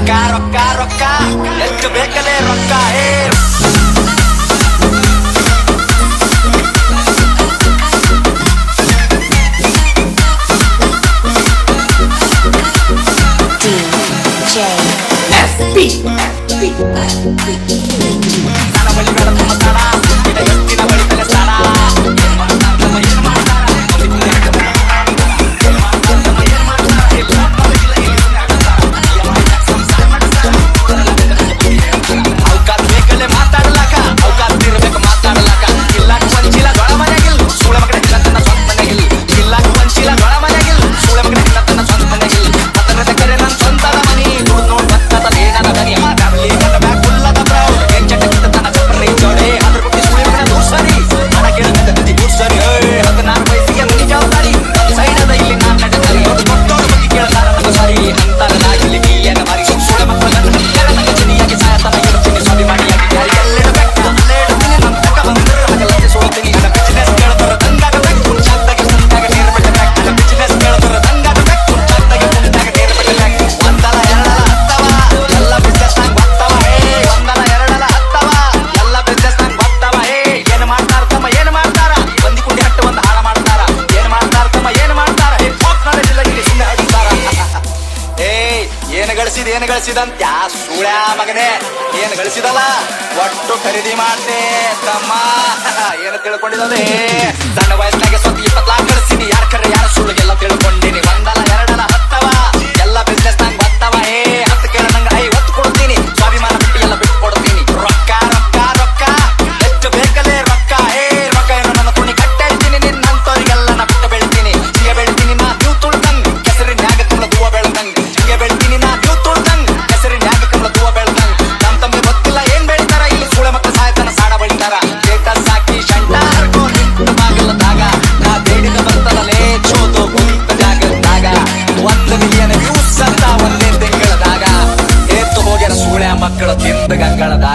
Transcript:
ರೊಕ್ಕ ರೊಕ್ಕ ರೊಕ್ಕ ಎಷ್ಟು ಬೇಕಲೇ ರೊಕ್ಕ ನನ್ನ ಬಳಿ ಬೇಡ ತುಂಬ ಸ್ಥಾನ ಎತ್ತಿನ ಬಳಿ ತಲೆ ಸ್ಥಾನ ಅವಕಾಶ ಬೇಕಲ್ಲೇ ಮಾತಾಡ್ಲಾಕ ಅವಕಾಶ ಇರ್ಬೇಕು ಮಾತಾಡ್ಲಾಕ ಇಲ್ಲಾಕ ಪಂಚಿಲ ದೊಳ ಮನೆಗಿಲ್ ಸೂಳೆ ಮಗನ ಇಲ್ಲ ತನ್ನ ಸ್ವಂತ ಮನೆಗಿಲ್ ಇಲ್ಲಾಕ ಪಂಚಿಲ ದೊಳ ಮನೆಗಿಲ್ ಸೂಳೆ ಮಗನ ಇಲ್ಲ ತನ್ನ ಸ್ವಂತ ಮನೆಗಿಲ್ ಅದರ ಕರೆ ನನ್ನ ಸ್ವಂತದ ಮನಿ ನೋಡ್ ನೋಡ್ ಬರ್ತದಲೇ ನನ್ನ ದನಿ ಫ್ಯಾಮಿಲಿ ನನ್ನ ಬ್ಯಾಗ್ ಫುಲ್ಲದ ಬ್ರೌ ಏನ್ ಚಟಕಿತ ತನ್ನ ಚಪ್ಪರಿ ಜೋಡೆ ಅದ್ರ ಬಿಟ್ಟು ಸೂಳೆ ಮಗನ ದೂರ್ ಸರಿ ಹಣ ಕೇಳದ ಗತಿ ದೂರ್ ಸರಿ 16 ವಯಸ್ಸಿಗೆ ಮುನಿ ಜವಾಬ್ದಾರಿ ಸೈಡ್ ಅದ ಇಲ್ಲಿ ನಾನ್ ನಡೆದಾರಿ ಅವ್ರು ಕೊಟ್ಟೋರು ಬಗ್ಗೆ ಕೇಳ್ತಾರ ನಂಗೆ ಸರಿ ಅಂತಾರ ನಾಗಿಲಿ ಏನ ಮಾರಿ ಸೂಳೆ ಮಕ್ಕಳ ನಂಗೆ ಜನಿಯಾಗಿ ಸಾಯತನ ಇರ್ತೀನಿ ಸ್ವಾಭಿಮಾನಿಯಾಗಿ ಯಾರಿಗೆಲ್ಲ ಬೆಕ್ಕ ಅಲ್ಲೇ ಇಡ್ತೀನಿ ನನ್ನ ತಕ್ಕ ಬಂದ್ರೆ ಹಾಗೆಲ್ಲ ಸೋಳ್ತೀನಿ ನನ್ನ ಬಿಸಿನೆಸ್ ಕೇಳ್ತಾರ ದಂಗಾಗಬೇಕು ಮುಂಚಾಗ್ದಾಗೆ ಮುಂದಾಗ ನೀರು ಬಿಟ್ಟಬೇಕು ನನ್ನ ಬಿಸಿನೆಸ್ ಕೇಳ್ತಾರ ದಂಗಾಗಬೇಕು ಮುಂಚಾಗ್ದಾಗೆ ಮುಂದಾಗ ನೀರು ಬಿಟ್ಟಬೇಕು ಒಂದಲ ಎರಡಲ ಹತ್ತವ ಎಲ್ಲ ಬಿಸ್ನೆಸ್ ನಂಗೆ ಗೊತ್ತವ ಒಂದಲ ಎರಡಲ ಹತ್ತವ ಎಲ್ಲ ಬಿಸ್ನೆಸ್ ನಂಗೆ ಗೊತ್ತವ ಏನು ಮಾಡ್ತಾರ ತಮ್ಮ ಏನು ಮಾಡ್ತಾರ ಬಂದಿ ಕುಂಡಿ ಹಟ್ಟು ಒಂದು ಹಾಳ ಮಾಡ್ತಾರ ಏನು ಮಾಡ್ತಾರ ತಮ್ಮ ಏನು ಮಾಡ್ತಾರ ಹೋಗ್ ನಾಲೆಜಿಲ್ಲ ಇಲ್ಲಿ ಸುಮ್ಮನೆ ಅಡುತ್ತಾರ ಏನು ಗಳಿಸಿದಂತ ಯಾ ಸೂಳ್ಯಾ ಮಗನೇ ಏನು ಗಳಿಸಿದಲ್ಲ ಒಟ್ಟು ಖರೀದಿ ಮಾಡ್ದೆ ತಮ್ಮ ಏನು ತಿಳ್ಕೊಂಡಿದ್ದೆ ಸಣ್ಣ ವಯಸ್ಸಿನಾಗೆ ಸ್ವಂತ 20 ಲಾಖ ಗಳಿಸ್ತೀನಿ ಯಾರ ಕರೆ ಯಾರ ಸುಳ್ಳಿಗೆಲ್ಲ ತಿಳ್ಕೊಂಡಿನಿ ಒಂದಲ ಎರಡಲ ಹತ್ತವ ಎಲ್ಲ ಬಿಸ್ನೆಸ್ ನಂಗೆ ಗೊತ್ತವ 10 ಕೇಳ ನಂಗೆ 50 ಕೊಡ್ತೀನಿ ಸ್ವಾಭಿಮಾನ ಬಿಟ್ಟು ಎಲ್ಲ ಬಿಟ್ಟು ಕೊಡ್ತೀನಿ ರೊಕ್ಕ ರೊಕ್ಕ ರೊಕ್ಕ ಎಷ್ಟು ಬೇಕಲೇ ರೊಕ್ಕ ರೊಕ್ಕ ಏನು ನನ್ನ ತುಣಿ ಕಟ್ಟಿರ್ತೀನಿ ನಿನ್ನಂತವ್ರಿಗೆಲ್ಲ ನಾ ಬಿಟ್ಟು ಬೆಳಿತೀನಿ ಹಿಂಗೆ ಬೆಳಿತೀನಿ ನಾ ನೀವು ತುಳ್ದಂಗ್ ಕೆಸರಿನ್ಯಾಗ ಕಮಲ ಹೂವ ಬೆಳ್ದಂಗ್ ಹಿಂಗೆ ಬೆಳಿತೀನಿ ನಾ ನೀವು ತುಳ್ದಂಗ್ ಕೆಸರಿನ್ಯಾಗ ಕಮಲ ಹೂವ ಬೆಳ್ದಂಗ್ ನಮ್ ತಮ್ಗೆ ಗೊತ್ತಿಲ್ಲ ಏನ್ ಬೆಳಿತಾರ ಇಲ್ಲಿ ಸೂಳೆ ಮಕ್ಕಳ ಸಾಯ್ತಾನ ಸಾಡ ಬಳಿತಾರ ಸ್ಟೇಟಸ್ ಹಾಕಿ ಶಂಟ ಹರ್ಕೋ ನಿಂತ ಬಾಗಲದಾಗ ನಾ ಬೇಡಿದ ಬರ್ತದಲೇ ಚೋದು ಕುಂತ ಜಾಗದಾಗ 1 ಮಿಲಿಯನ್ ವ್ಯೂಸ್ ಅಂತ ಒಂದೇ ತಿಂಗಳದಾಗ ಎತ್ತು ಹೋಗ್ಯಾರ ಸೂಳೆ ಮಕ್ಕಳು ತಿಂದ ಗಂಗಳದಾಗ